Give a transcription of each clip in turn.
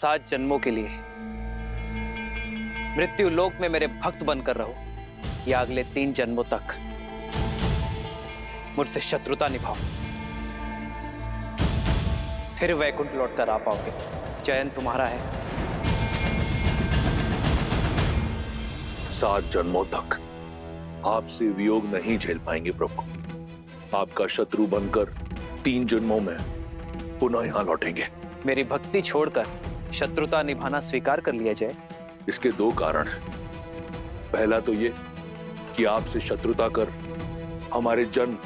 7 जन्मों के लिए मृत्यु लोक में मेरे भक्त बनकर रहो या अगले 3 जन्मों तक मुझसे शत्रुता निभाओ, फिर वैकुंठ लौटकर आ पाओगे। चयन तुम्हारा है। 7 जन्मों तक आपसे वियोग नहीं झेल पाएंगे प्रभु। आपका शत्रु बनकर 3 जन्मों में पुनः यहां लौटेंगे। मेरी भक्ति छोड़कर शत्रुता निभाना स्वीकार कर लिया जाए। इसके 2 कारण हैं। पहला तो ये कि आपसे शत्रुता कर हमारे जन्म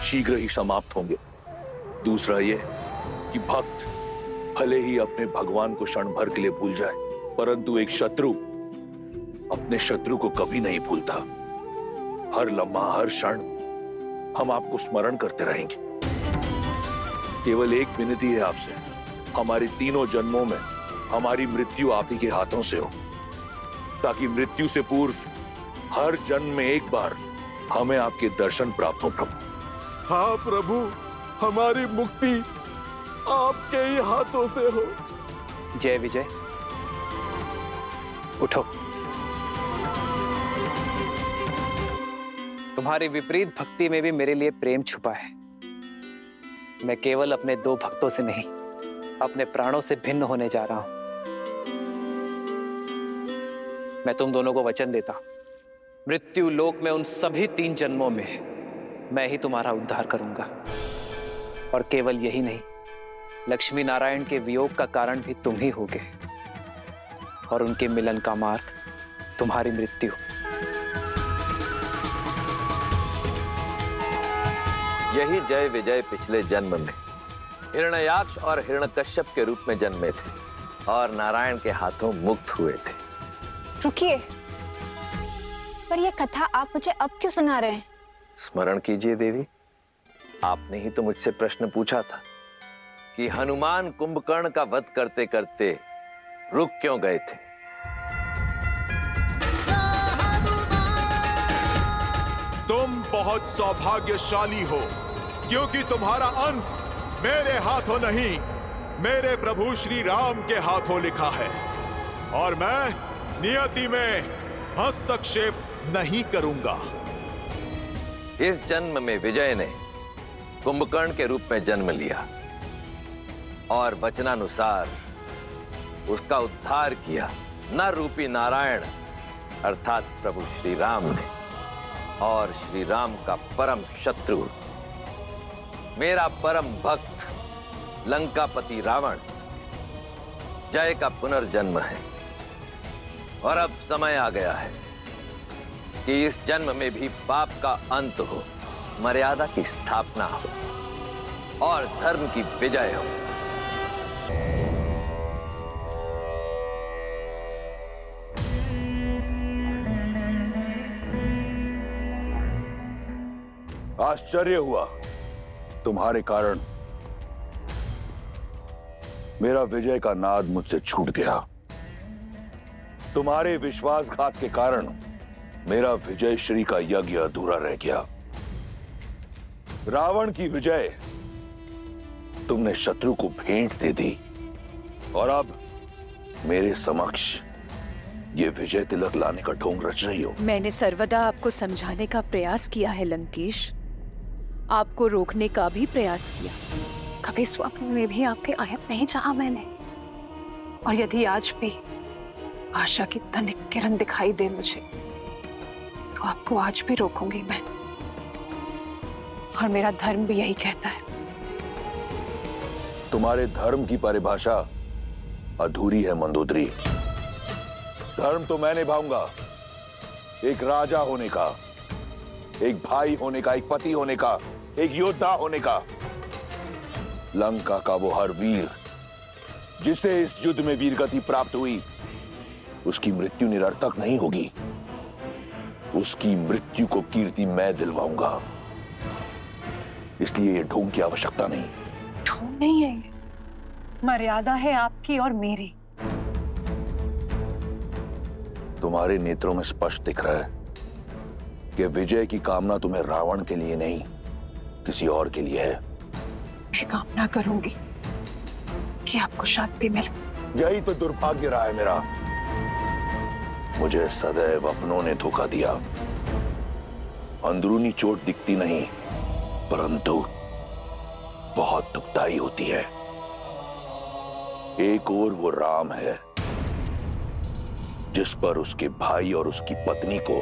शीघ्र ही समाप्त होंगे। दूसरा ये कि भक्त भले ही अपने भगवान को क्षण भर के लिए भूल जाए, परंतु एक शत्रु अपने शत्रु को कभी नहीं भूलता। हर लम्हा, हर क्षण हम आपको स्मरण करते रहेंगे। केवल एक विनती है आपसे, हमारे 3 जन्मों में हमारी मृत्यु आप ही के हाथों से हो, ताकि मृत्यु से पूर्व हर जन्म में एक बार हमें आपके दर्शन प्राप्त हो प्रभु। हाँ प्रभु, हमारी मुक्ति आपके ही हाथों से हो। जय विजय, उठो। तुम्हारी विपरीत भक्ति में भी मेरे लिए प्रेम छुपा है। मैं केवल अपने 2 भक्तों से नहीं, अपने प्राणों से भिन्न होने जा रहा हूं। मैं तुम दोनों को वचन देता हूं, मृत्यु लोक में उन सभी 3 जन्मों में मैं ही तुम्हारा उद्धार करूंगा। और केवल यही नहीं, लक्ष्मी नारायण के वियोग का कारण भी तुम ही होगे, और उनके मिलन का मार्ग तुम्हारी मृत्यु। यही जय विजय पिछले जन्म में हिरण्याक्ष और हिरण्यकश्यप के रूप में जन्मे थे और नारायण के हाथों मुक्त हुए थे। रुकिए, पर यह कथा आप मुझे अब क्यों सुना रहे हैं? स्मरण कीजिए देवी, आपने ही तो मुझसे प्रश्न पूछा था कि हनुमान कुंभकर्ण का वध करते करते रुक क्यों गए थे। तुम बहुत सौभाग्यशाली हो, क्योंकि तुम्हारा अंत मेरे हाथों नहीं, मेरे प्रभु श्री राम के हाथों लिखा है, और मैं नियति में हस्तक्षेप नहीं करूंगा। इस जन्म में विजय ने कुंभकर्ण के रूप में जन्म लिया और वचनानुसार उसका उद्धार किया नर रूपी नारायण अर्थात प्रभु श्री राम ने। और श्री राम का परम शत्रु मेरा परम भक्त लंकापति रावण जय का पुनर्जन्म है। और अब समय आ गया है कि इस जन्म में भी पाप का अंत हो, मर्यादा की स्थापना हो और धर्म की विजय हो। आश्चर्य हुआ, तुम्हारे कारण मेरा विजय का नाद मुझसे छूट गया। तुम्हारे विश्वासघात के कारण मेरा विजय श्री का यज्ञ अधूरा रह गया। रावण की विजय तुमने शत्रु को भेंट दे दी, और अब मेरे समक्ष ये विजय तिलक लाने का ढोंग रच रही हो। मैंने सर्वदा आपको समझाने का प्रयास किया है लंकेश, आपको रोकने का भी प्रयास किया। कभी स्वप्न में भी आपके आयत नहीं चाहा मैंने। और यदि आज भी आशा की तनिक किरण दिखाई दे मुझे, तो आपको आज भी रोकूंगी मैं। और मेरा धर्म भी यही कहता है। तुम्हारे धर्म की परिभाषा अधूरी है मंदोदरी। धर्म तो मैं निभाऊंगा, एक राजा होने का, एक भाई होने का, एक पति होने का, एक योद्धा होने का। लंका का वो हर वीर जिसे इस युद्ध में वीरगति प्राप्त हुई, उसकी मृत्यु निरर्थक नहीं होगी। उसकी मृत्यु को कीर्ति मैं दिलवाऊंगा। इसलिए ये ढोंग की आवश्यकता नहीं। ढोंग नहीं है ये, मर्यादा है आपकी और मेरी। तुम्हारे नेत्रों में स्पष्ट दिख रहा है कि विजय की कामना तुम्हें रावण के लिए नहीं, किसी और के लिए है। मैं कामना करूंगी कि आपको शांति मिले, यही तो दुर्भाग्य रहा है मेरा। मुझे सदैव अपनों ने धोखा दिया। अंदरूनी चोट दिखती नहीं, परंतु बहुत दुखदाई होती है। एक ओर वो राम है जिस पर उसके भाई और उसकी पत्नी को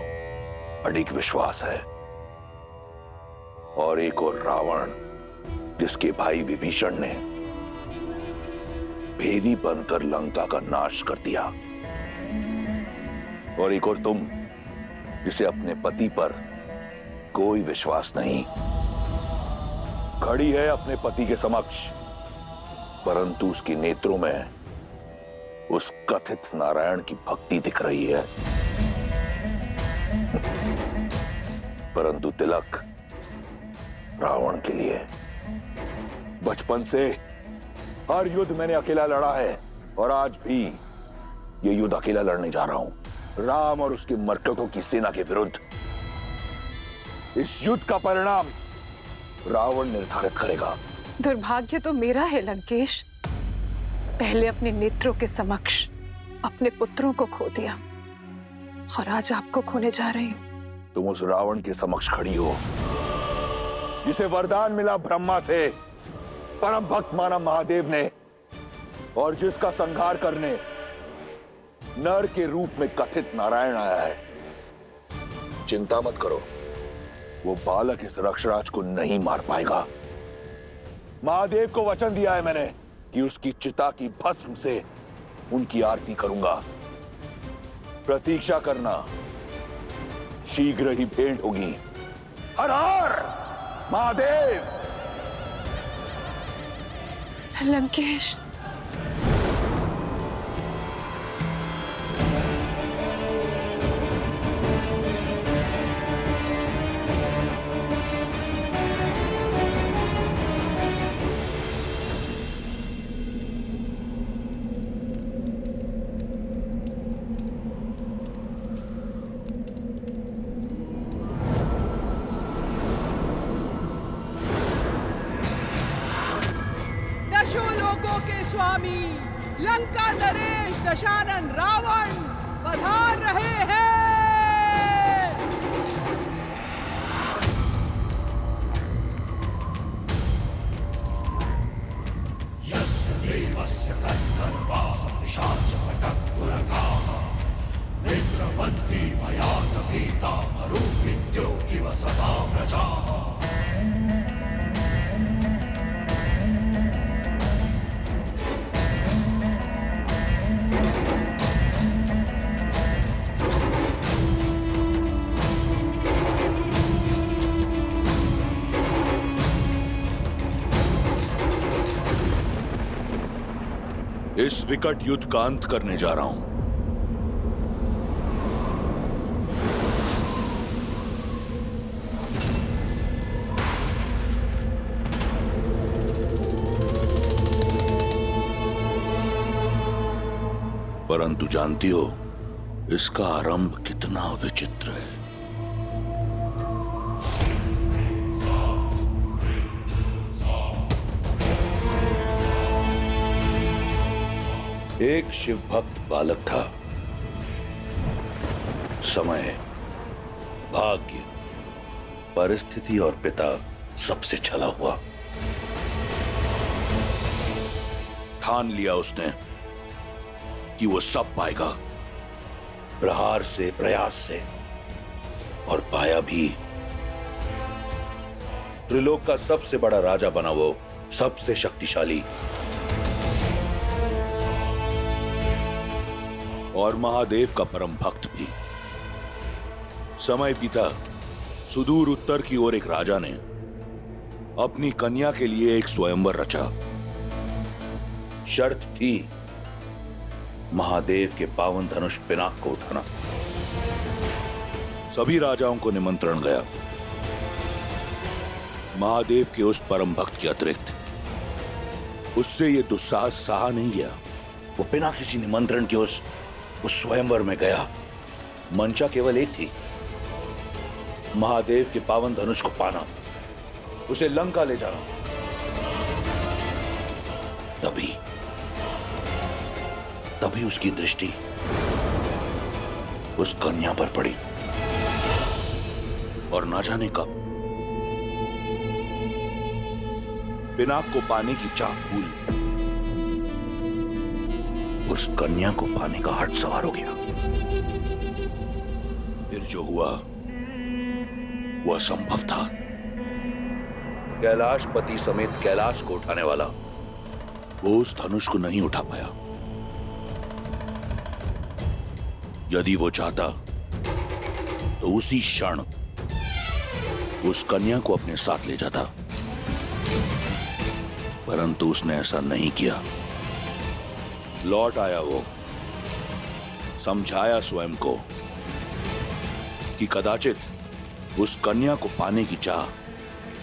अडिग विश्वास है, और एक और रावण जिसके भाई विभीषण ने भेदी बनकर लंका का नाश कर दिया, और एक और तुम जिसे अपने पति पर कोई विश्वास नहीं। खड़ी है अपने पति के समक्ष, परंतु उसके नेत्रों में उस कथित नारायण की भक्ति दिख रही है। परंतु तिलक रावण के लिए। बचपन से हर युद्ध मैंने अकेला लड़ा है, और आज भी ये युद्ध अकेला लड़ने जा रहा हूं, राम और उसके मरकटों की सेना के विरुद्ध। इस युद्ध का परिणाम रावण निर्धारित करेगा। दुर्भाग्य तो मेरा है लंकेश। पहले अपने नेत्रों के समक्ष अपने पुत्रों को खो दिया, और आज आपको खोने जा रही हूं। तुम उस रावण के समक्ष खड़ी हो जिसे वरदान मिला ब्रह्मा से, परम भक्त माना महादेव ने, और जिसका संहार करने नर के रूप में कथित नारायण आया है। चिंता मत करो, वो बालक इस रक्षराज को नहीं मार पाएगा। महादेव को वचन दिया है मैंने कि उसकी चिता की भस्म से उनकी आरती करूंगा। प्रतीक्षा करना, शीघ्र ही भेंट होगी। हर हर महादेव। लंकेश, दशों लोकों के स्वामी लंका नरेश दशानन रावण पधार रहे हैं। इस विकट युद्ध का अंत करने जा रहा हूं। परंतु जानती हो इसका आरंभ कितना विचित्र है। एक शिव भक्त बालक था। समय, भाग्य, परिस्थिति और पिता सबसे छला हुआ। ठान लिया उसने कि वो सब पाएगा, प्रहार से, प्रयास से, और पाया भी। त्रिलोक का सबसे बड़ा राजा बना वो, सबसे शक्तिशाली, और महादेव का परम भक्त भी। समय बीता, सुदूर उत्तर की ओर एक राजा ने अपनी कन्या के लिए एक स्वयंवर रचा। शर्त थी महादेव के पावन धनुष पिनाक को उठाना। सभी राजाओं को निमंत्रण गया। महादेव के उस परम भक्त के अतिरिक्त उससे यह दुस्साहस सहा नहीं गया। वो बिना किसी निमंत्रण के उस स्वयंवर में गया। मंशा केवल एक थी, महादेव के पावन धनुष को पाना, उसे लंका ले जाना। तभी तभी उसकी दृष्टि उस कन्या पर पड़ी और ना जाने कब पिनाक को पाने की चाह भूल उस कन्या को पाने का हट सवार हो गया। फिर जो हुआ वो असंभव था। कैलाशपति समेत कैलाश को उठाने वाला वो उस धनुष को नहीं उठा पाया। यदि वो चाहता तो उसी क्षण उस कन्या को अपने साथ ले जाता, परंतु उसने ऐसा नहीं किया। लौट आया वो, समझाया स्वयं को कि कदाचित उस कन्या को पाने की चाह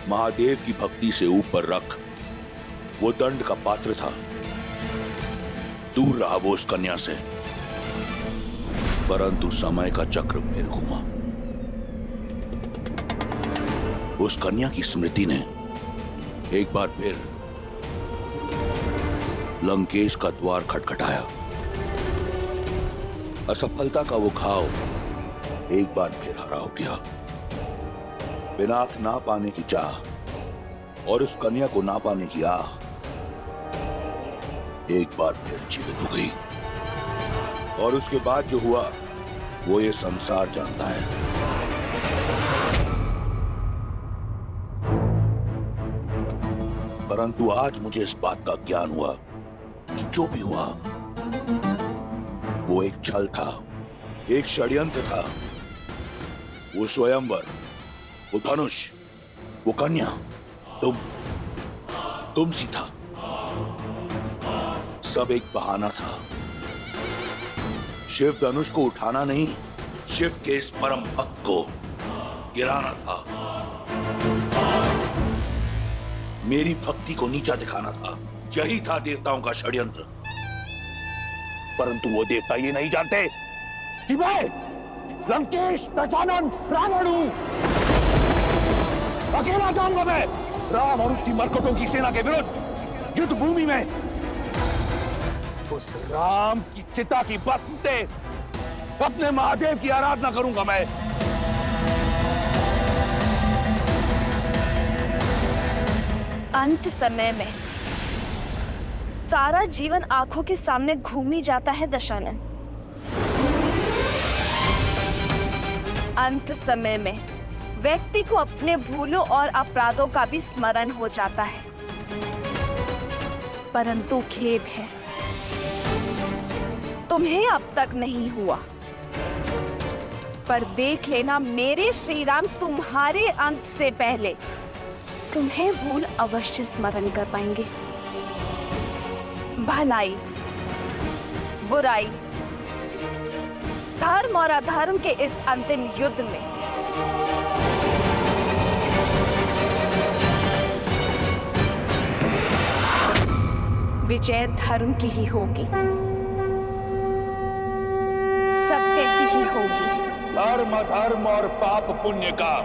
महादेव की भक्ति से ऊपर रख वो दंड का पात्र था। दूर रहा वो उस कन्या से, परंतु समय का चक्र फिर घूमा। उस कन्या की स्मृति ने एक बार फिर लंकेश का द्वार खटखटाया। असफलता का वो घाव एक बार फिर हरा हो गया। पिनाक ना पाने की चाह और उस कन्या को ना पाने की आह एक बार फिर जीवित हो गई। और उसके बाद जो हुआ वो ये संसार जानता है। परंतु आज मुझे इस बात का ज्ञान हुआ कि जो भी हुआ वो एक छल था, एक षड्यंत्र था। वो स्वयंवर, वो धनुष, वो कन्या तुम सी था। सब एक बहाना था। शिव धनुष को उठाना नहीं, शिव के इस परम भक्त को गिराना था। मेरी भक्ति को नीचा दिखाना था। यही था देवताओं का षड्यंत्र। परंतु वो देवता ये नहीं जानते कि मैं लंकेश दशानन रावण हूं। अकेला जाऊंगा मैं राम और उसकी मरकटों की सेना के विरुद्ध युद्ध भूमि में। उस राम की चिता की भस्म से अपने महादेव की आराधना करूंगा मैं। अंत समय में सारा जीवन आंखों के सामने घूमी जाता है दशानन। अंत समय में व्यक्ति को अपने भूलों और अपराधों का भी स्मरण हो जाता है। परंतु खेद है, तुम्हें अब तक नहीं हुआ। पर देख लेना, मेरे श्री राम तुम्हारे अंत से पहले तुम्हें भूल अवश्य स्मरण कर पाएंगे। भलाई, बुराई, धर्म और अधर्म के इस अंतिम युद्ध में विजय धर्म की ही होगी, सत्य की ही होगी। धर्म अधर्म और पाप पुण्य का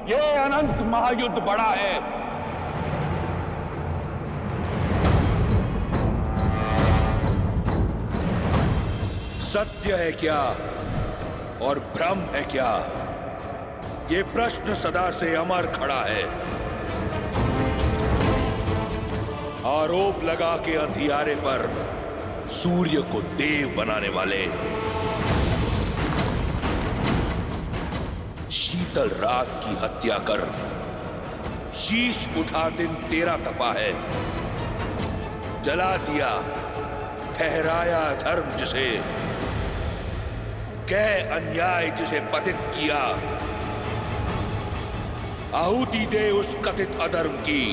ये अनंत महायुद्ध बड़ा है। सत्य है क्या और भ्रम है क्या, ये प्रश्न सदा से अमर खड़ा है। आरोप लगा के अंधियारे पर सूर्य को देव बनाने वाले, शीतल रात की हत्या कर शीश उठा दिन तेरा तपा है। जला दिया ठहराया धर्म जिसे, कह अन्याय जिसे पतित किया। आहुति दे उस कथित अधर्म की,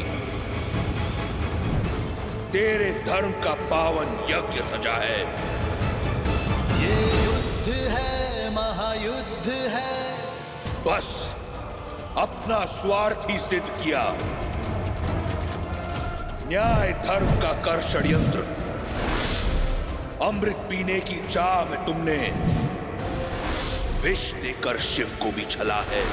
तेरे धर्म का पावन यज्ञ सजा है। ये युद्ध है, महायुद्ध है। बस अपना स्वार्थ ही सिद्ध किया। न्याय धर्म का कर षड्यंत्र। अमृत पीने की चाह में तुमने विष देकर शिव को भी छला है।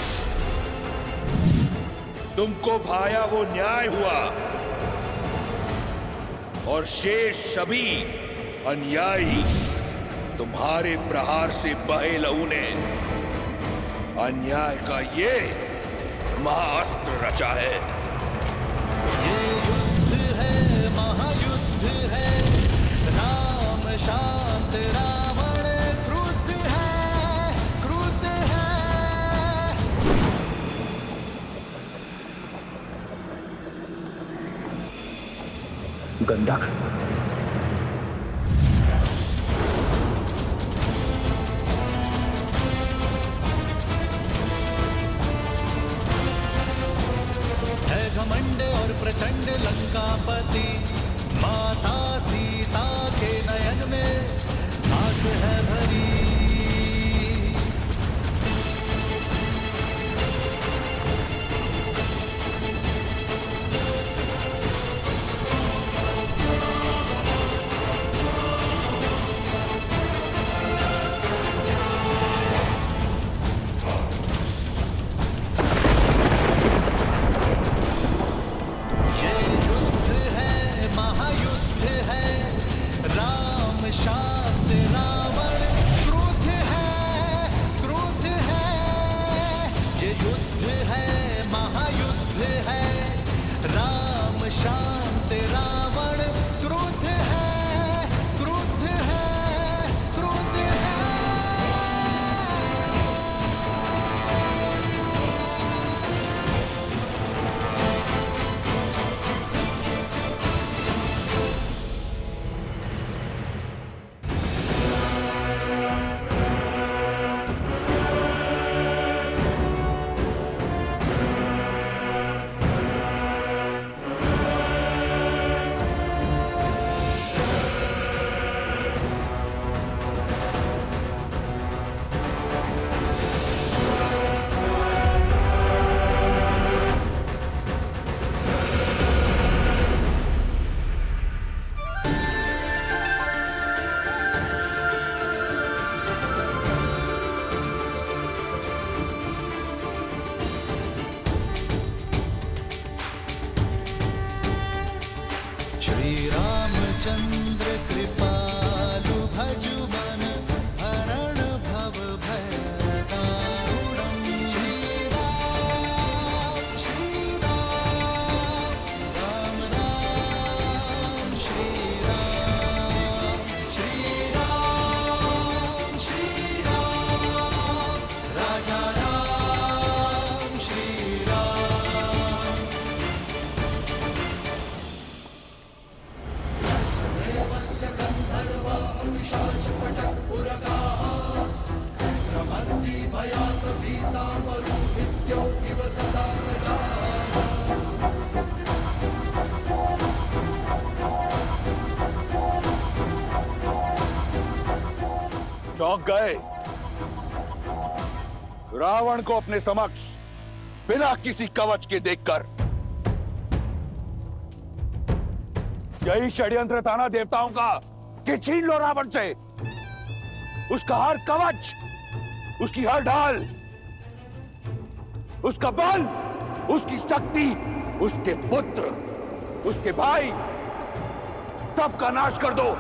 तुमको भाया वो न्याय हुआ और शेष सभी अन्यायी तुम्हारे प्रहार से बहे लहू ने अन्याय का ये महाअस्त्र रचा है। ये युद्ध है, महायुद्ध है, राम शांत रावण क्रुद्ध है, क्रुद्ध है। गंधक, घमंड और प्रचंड लंकापति, माता सीता के नयन में आस है भरी। शांत रावण क्रुद्ध है, क्रुद्ध है। ये युद्ध है, महायुद्ध है, राम शांत रावण क्रुद्ध है, क्रुद्ध है, क्रुद्ध है। श्री रामचंद्र कृपालु भजु मन हरण भव भय दारुणम्। श्री राम, राम राम, श्री राम, श्री राम, राजा राम, श्री राम। चौंक गए रावण को अपने समक्ष बिना किसी कवच के देखकर। यही षड्यंत्र था ना देवताओं का कि छीन लो रावण से उसका हर कवच, उसकी हर ढाल, उसका बल, उसकी शक्ति, उसके पुत्र, उसके भाई, सबका नाश कर दो।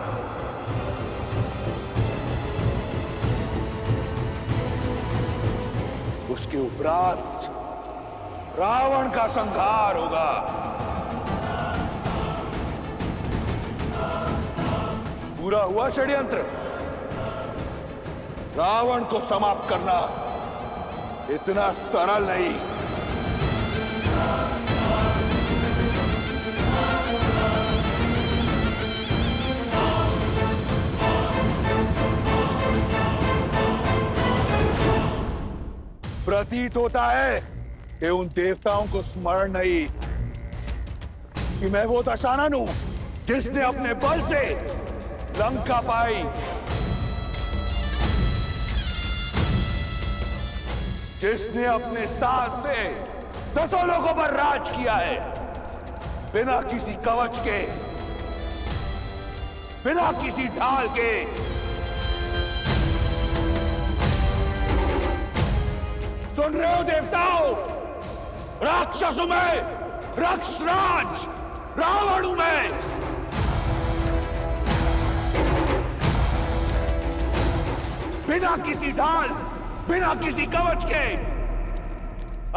उसके उपरांत रावण का संहार होगा। पूरा हुआ षड्यंत्र। रावण को समाप्त करना इतना सरल नहीं। प्रतीत होता है कि उन देवताओं को स्मरण नहीं कि मैं वो दशानन हूं जिसने अपने बल से लंका पाई, जिसने अपने साथ से 10 लोगों पर राज किया है, बिना किसी कवच के, बिना किसी ढाल के। सुन रहे हो देवताओं? राक्षस हूं मैं, राक्षसराज रावण हूं मैं। बिना किसी ढाल, बिना किसी कवच के।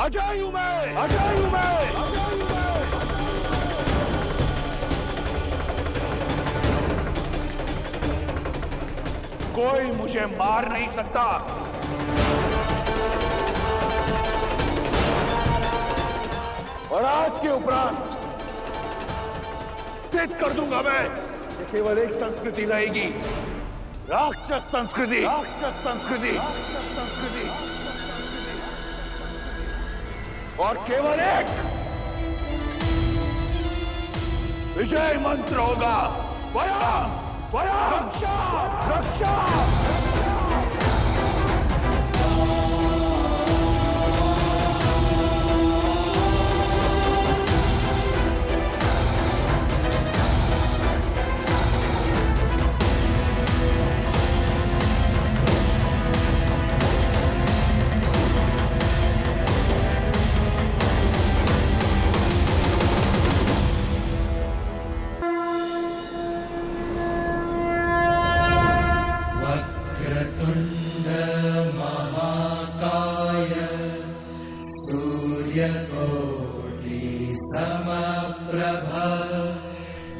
अजय हूं मैं, अजय हूं मैं। कोई मुझे मार नहीं सकता। और आज के उपरांत सिद्ध कर दूंगा मैं कि केवल एक संस्कृति रहेगी, राक्षस संस्कृति, राक्षस संस्कृति, राक्षस संस्कृति। और केवल एक विजय मंत्र होगा, वयम वयम रक्षा रक्षा।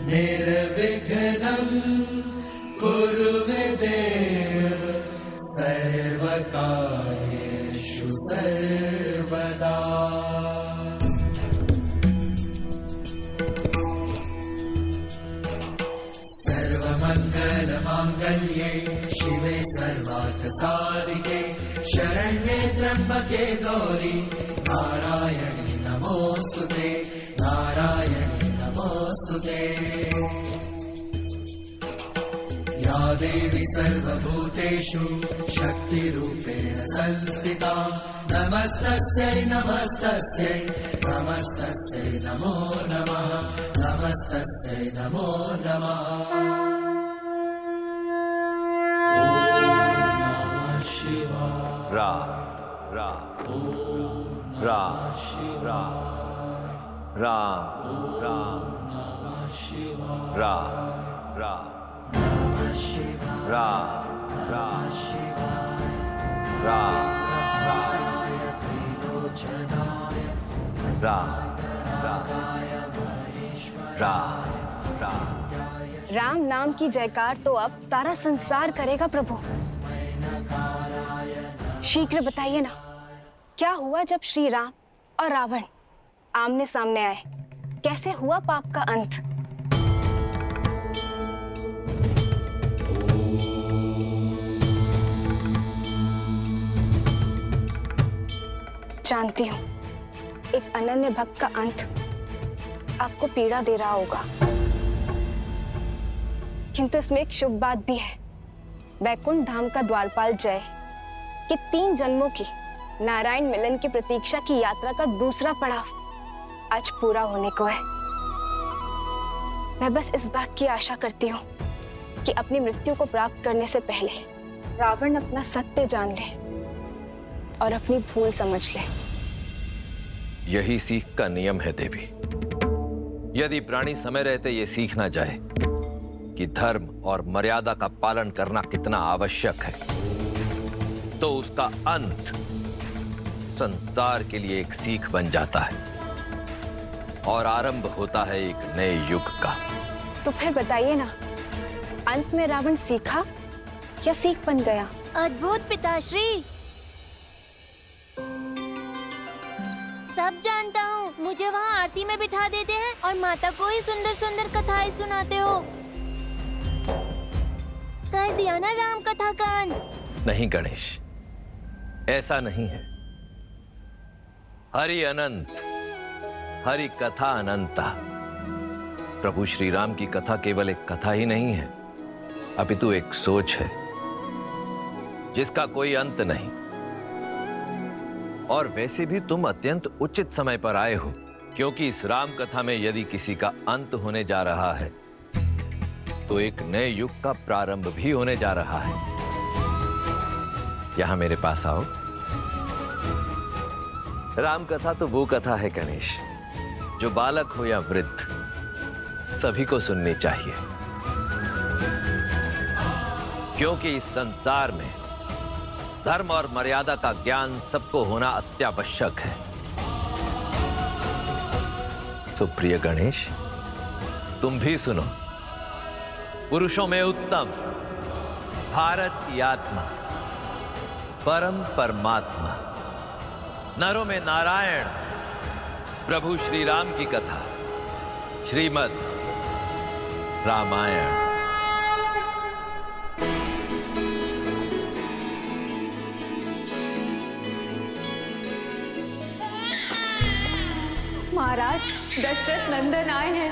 निर्विघ्नं कुरु मे देव सर्वकार्येषु सर्वदा। सर्वमङ्गलमाङ्गल्ये शिवे सर्वार्थसाधिके शरण्ये त्र्यम्बके गौरी नारायणी नमोऽस्तुते, नारायणी नमोऽस्तुते। या देवी सर्वभूतेषु शक्तिरूपेण संस्थिता नमस्तस्यै नमस्तस्यै नमस्तस्यै नमो नमः, नमस्तस्यै नमो नमः। रा रा रा रा राम राम रा रा रा रा रा रा रा रा। राम नाम की जयकार तो अब सारा संसार करेगा प्रभु। शीघ्र बताइए ना, क्या हुआ जब श्री राम और रावण आमने सामने आए? कैसे हुआ पाप का अंत? जानती हूँ एक अनन्य भक्त का अंत आपको पीड़ा दे रहा होगा, किंतु इसमें एक शुभ बात भी है। वैकुंठ धाम का द्वारपाल जय कि 3 जन्मों की नारायण मिलन की प्रतीक्षा की यात्रा का दूसरा पड़ाव आज पूरा होने को है। मैं बस इस बात की आशा करती हूँ कि अपनी मृत्यु को प्राप्त करने से पहले रावण अपना सत्य जान ले और अपनी भूल समझ ले। यही सीख का नियम है देवी। यदि प्राणी समय रहते ये सीख ना जाए कि धर्म और मर्यादा का पालन करना कितना आवश्यक है, तो उसका अंत संसार के लिए एक सीख बन जाता है और आरंभ होता है एक नए युग का। तो फिर बताइए ना, अंत में रावण सीखा या सीख बन गया? अद्भुत पिताश्री, सब जानता हूँ। मुझे वहाँ आरती में बिठा देते हैं और माता को ही सुंदर सुंदर कथाएं सुनाते हो। कर दिया ना राम कथा का अंत? नहीं गणेश, ऐसा नहीं है। हरि अनंत, हरि कथा अनंता। प्रभु श्री राम की कथा केवल एक कथा ही नहीं है, अपितु एक सोच है जिसका कोई अंत नहीं। और वैसे भी तुम अत्यंत उचित समय पर आए हो, क्योंकि इस राम कथा में यदि किसी का अंत होने जा रहा है तो एक नए युग का प्रारंभ भी होने जा रहा है। यहां मेरे पास आओ। राम कथा तो वो कथा है गणेश, जो बालक हो या वृद्ध सभी को सुननी चाहिए, क्योंकि इस संसार में धर्म और मर्यादा का ज्ञान सबको होना अत्यावश्यक है। सुप्रिय गणेश, तुम भी सुनो। पुरुषों में उत्तम, भारत की आत्मा, परम परमात्मा, नरों में नारायण, प्रभु श्री राम की कथा, श्रीमद् रामायण। महाराज, दशरथ नंदन आए हैं।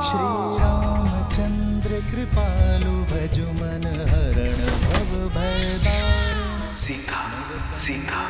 श्री रामचंद्र कृपालु भजु मन हरण भव भय दारुण। सीता सीता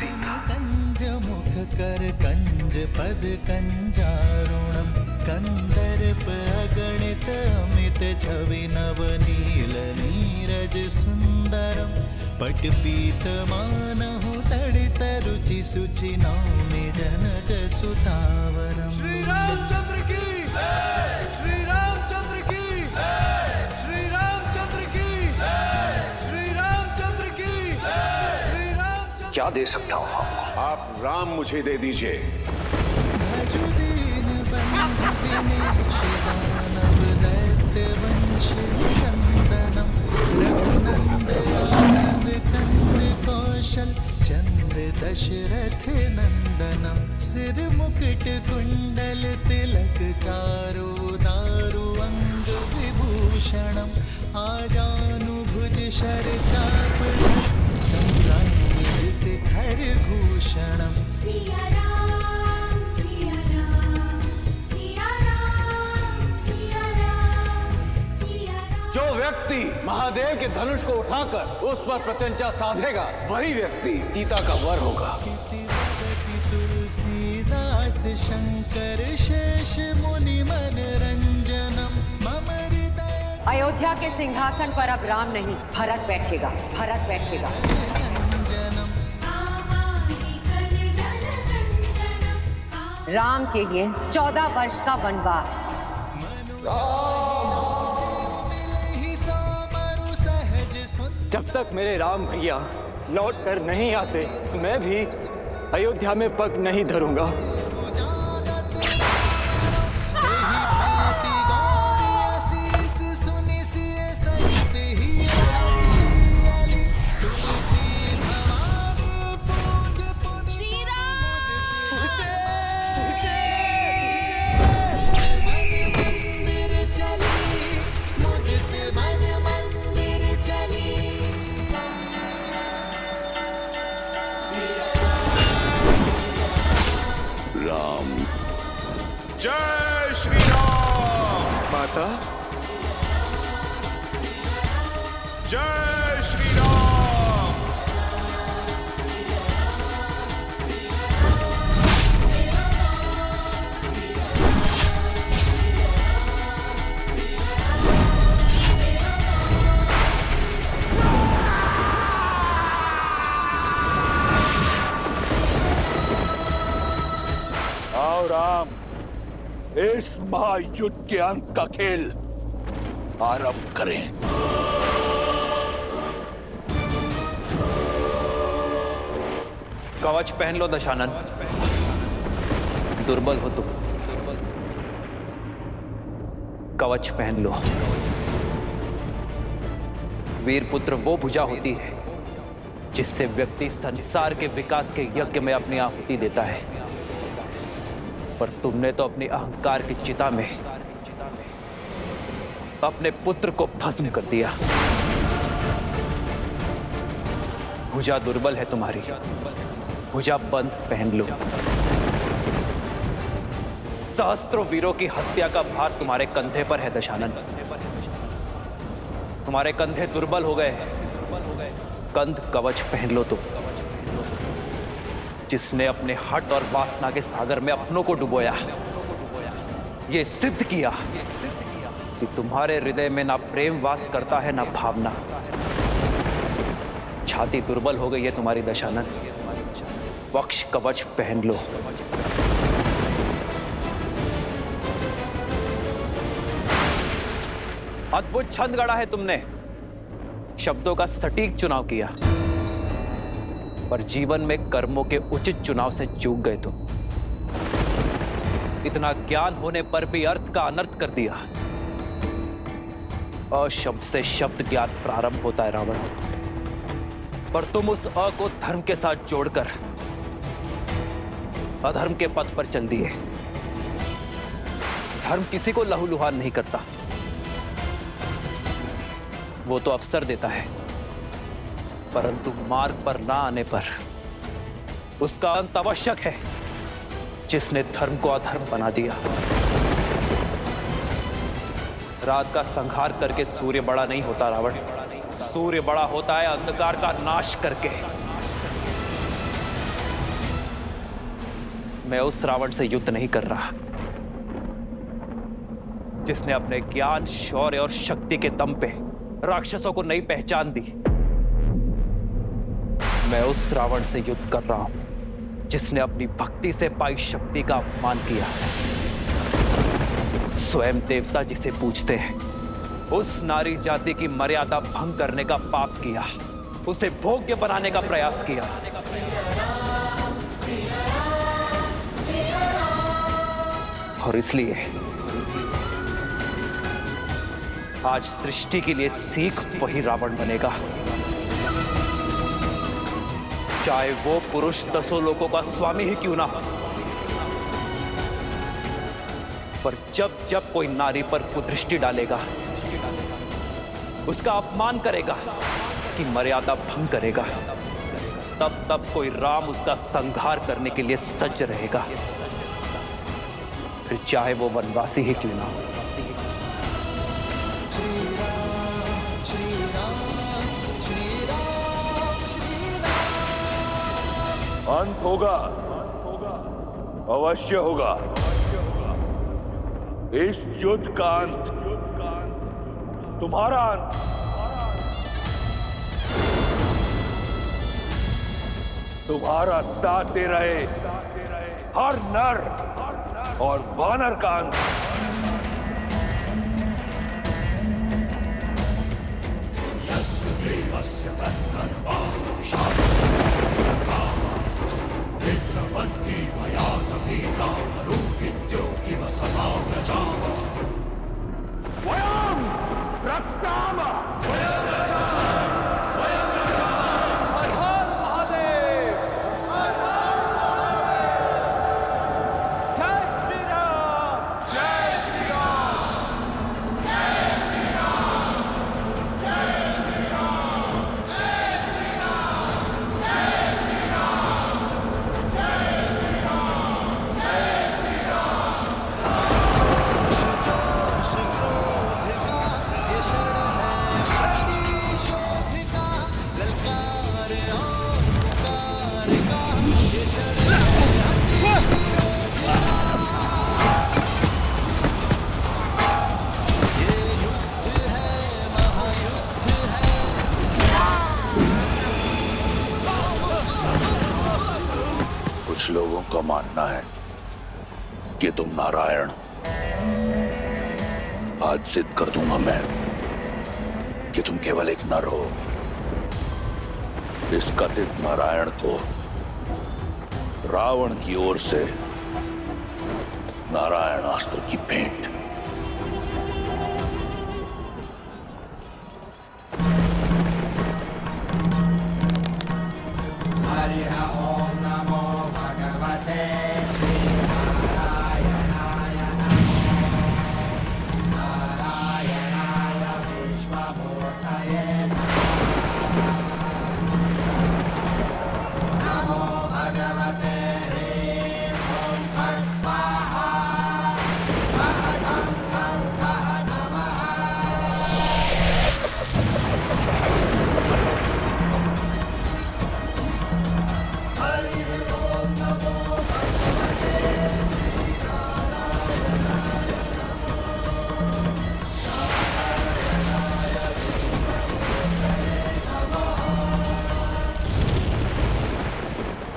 सीता कंज मुख कर कंज पद कंजारुणम। कंदर्प अगणित अमित छवि नव नील नीरज सुंदरम। पट पीत मानहु तड़ित रुचि सुचि नौमि जनक सुतावरम। श्री रामचंद्र की जय, श्री रामचंद्र की जय, श्री रामचंद्र की जय, श्री रामचंद्र की जय, श्री रामचंद्र। क्या दे सकता हूँ आपको? आप राम मुझे दे दीजिए। भजु दीन बंधु दिनेश दानव दैत्य वंश नंदनम। रघुनंदन कंद कौशल चंद दशरथ नंदनम। सिर मुकुट कुंडल तिलक चारु दारु अंग विभूषणम। आजानुभुज शर चाप संभ्रांजित खरभूषणम। सिया राम सिया राम सिया राम सिया राम सिया राम। जो व्यक्ति महादेव के धनुष को उठाकर उस पर प्रत्यंचा साधेगा, वही व्यक्ति सीता का वर होगा। तुलसीदास शंकर शेष मुनि मनरंजनम। मम हृदय अयोध्या के सिंहासन पर अब राम नहीं, भरत बैठेगा, भरत बैठेगा। रंजनम। राम के लिए 14 वर्ष का वनवास। जब तक मेरे राम भैया लौट कर नहीं आते, मैं भी अयोध्या में पग नहीं धरूंगा। जय श्री राम। माता, जय श्री राम। आओ राम, इस महायुद्ध के अंत का खेल आरंभ करें। कवच पहन लो दशानन, दुर्बल हो तुम। कवच पहन लो। वीर पुत्र वो भुजा होती है जिससे व्यक्ति संसार के विकास के यज्ञ में अपनी आहुति देता है, पर तुमने तो अपनी अहंकार की चिता में अपने पुत्र को भस्म कर दिया। भुजा दुर्बल है तुम्हारी, भुजा बंद पहन लो। सहस्त्रों वीरों की हत्या का भार तुम्हारे कंधे पर है दशानन। तुम्हारे कंधे दुर्बल हो गए, कंध कवच पहन लो तुम, जिसने अपने हट और वासना के सागर में अपनों को डुबोया, ये सिद्ध किया कि तुम्हारे हृदय में ना प्रेम वास करता है ना भावना। छाती दुर्बल हो गई है तुम्हारी दशानन, वक्ष कवच पहन लो। अद्भुत छंद गढ़ा है तुमने, शब्दों का सटीक चुनाव किया, पर जीवन में कर्मों के उचित चुनाव से चूक गए तुम। इतना ज्ञान होने पर भी अर्थ का अनर्थ कर दिया। अशब्द से शब्द ज्ञान प्रारंभ होता है रावण, पर तुम उस अ को धर्म के साथ जोड़कर अधर्म के पथ पर चल दिए। धर्म किसी को लहूलुहान नहीं करता, वो तो अवसर देता है, परंतु मार्ग पर ना आने पर उसका अंत आवश्यक है। जिसने धर्म को अधर्म बना दिया, रात का संहार करके सूर्य बड़ा नहीं होता रावण। सूर्य बड़ा होता है अंधकार का नाश करके। मैं उस रावण से युद्ध नहीं कर रहा जिसने अपने ज्ञान, शौर्य और शक्ति के दम पे राक्षसों को नई पहचान दी। मैं उस रावण से युद्ध कर रहा हूं जिसने अपनी भक्ति से पाई शक्ति का अपमान किया। स्वयं देवता जिसे पूजते हैं, उस नारी जाति की मर्यादा भंग करने का पाप किया, उसे भोग्य बनाने का प्रयास किया। और इसलिए आज सृष्टि के लिए सीख वही रावण बनेगा, चाहे वो पुरुष 10 लोकों का स्वामी ही क्यों ना हो। पर जब जब कोई नारी पर कुदृष्टि डालेगा, उसका अपमान करेगा, उसकी मर्यादा भंग करेगा, तब तब कोई राम उसका संहार करने के लिए सज्ज रहेगा, फिर चाहे वो वनवासी ही क्यों ना हो। अंत होगा, अवश्य होगा। इस युद्ध का अंत तुम्हारा अंत। तुम्हारा साथ दे रहे हर नर और वानर का अंत। कुछ लोगों का मानना है कि तुम नारायण हो। आज सिद्ध कर दूंगा मैं कि तुम केवल एक नर हो। इस कथित नारायण को रावण की ओर से नारायण अस्त्र की भेंट।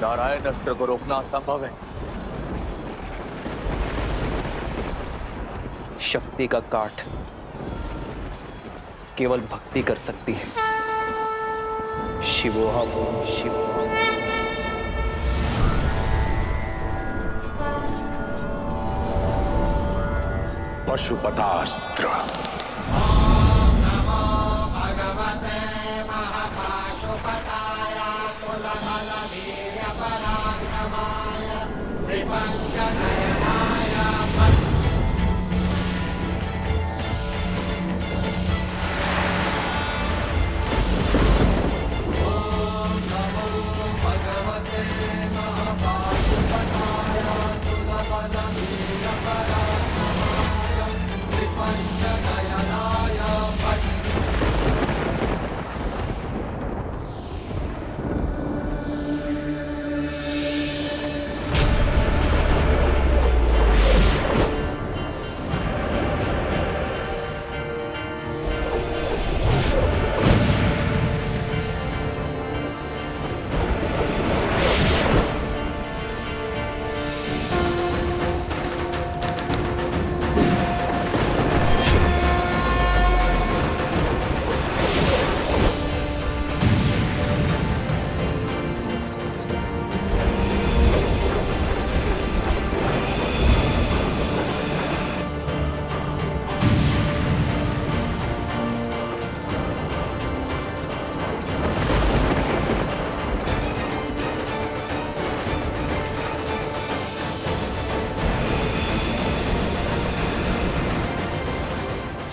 नारायण अस्त्र को रोकना असंभव है। शक्ति का काट केवल भक्ति कर सकती है। शिवोहम शिवोहम। पशुपतास्त्र।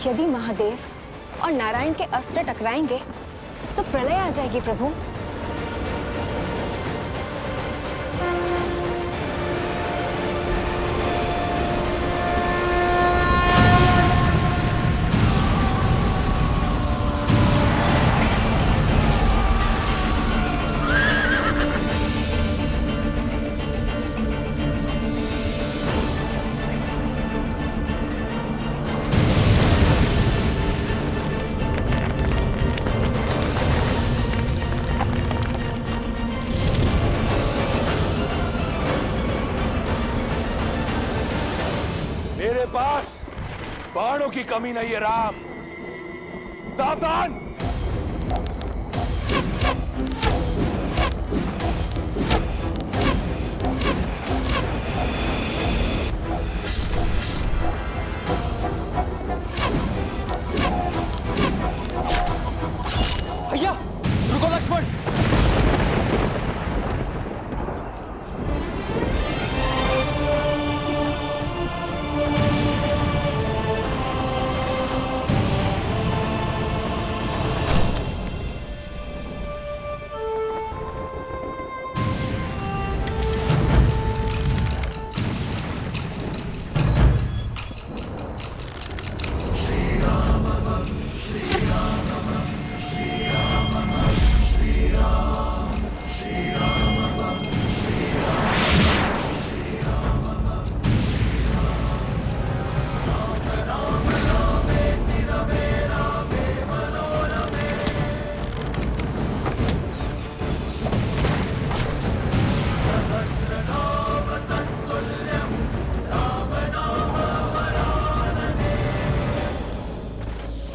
यदि महादेव और नारायण के अस्त्र टकराएंगे तो प्रलय आ जाएगी प्रभु। मेरे पास बाणों की कमी नहीं है राम। सावधान। भैया रुको लक्ष्मण।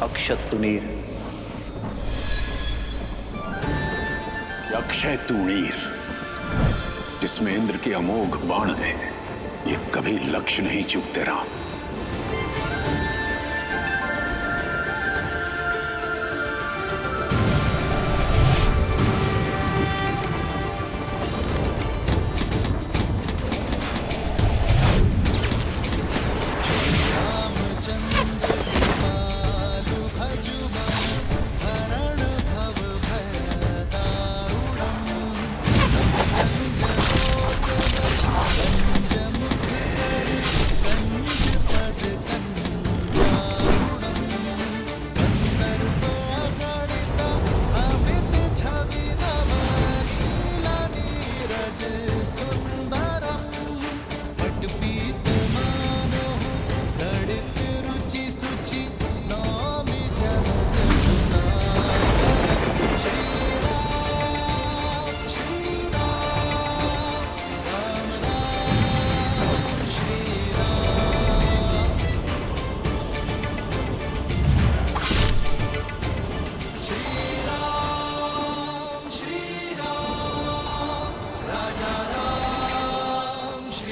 अक्षत तुनीर। अक्षय तुणीर जिसमें इंद्र के अमोघ बाण है, ये कभी लक्ष्य नहीं चूकते राम।